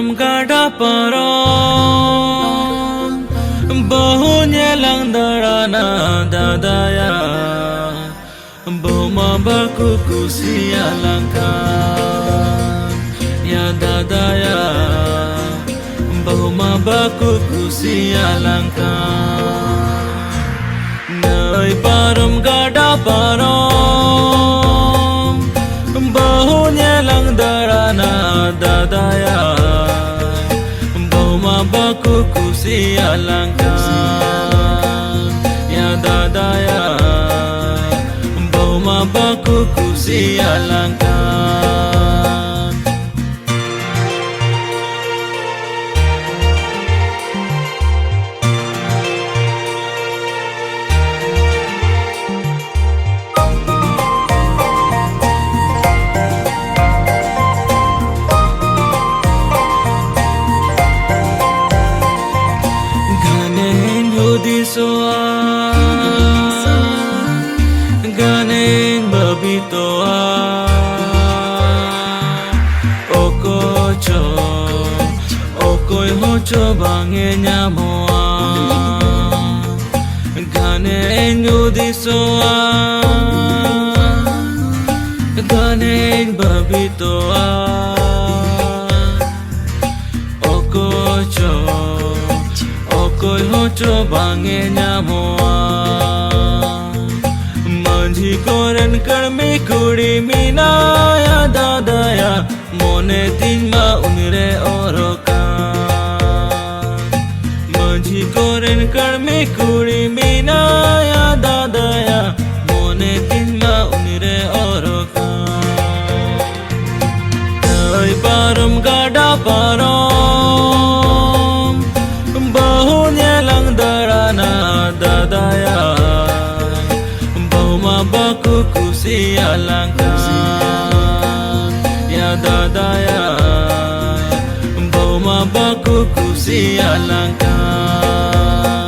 parum gada parum bahunya lang darana dadaya boma baku kusia langkan ya dadaya boma baku kusia langkan nai parum gada parum bahunya lang darana dadaya boma baku kusia langkan ya dadaya boma baku kusia langkan soa ganeng babitoa okocho okoi hocho bange nyamoa ganeng udisoa ganeng babitoa okocho koi hocho bange nyamoa manji koren karmi kuri minaya dadaya mone tinma unre orokan manji koren karmi kuri minaya dadaya mone tinma unre orokan dai parum gada parum bahunya lang darana dadaya boma baku kusia langkan ya dadaya boma baku kusia langkan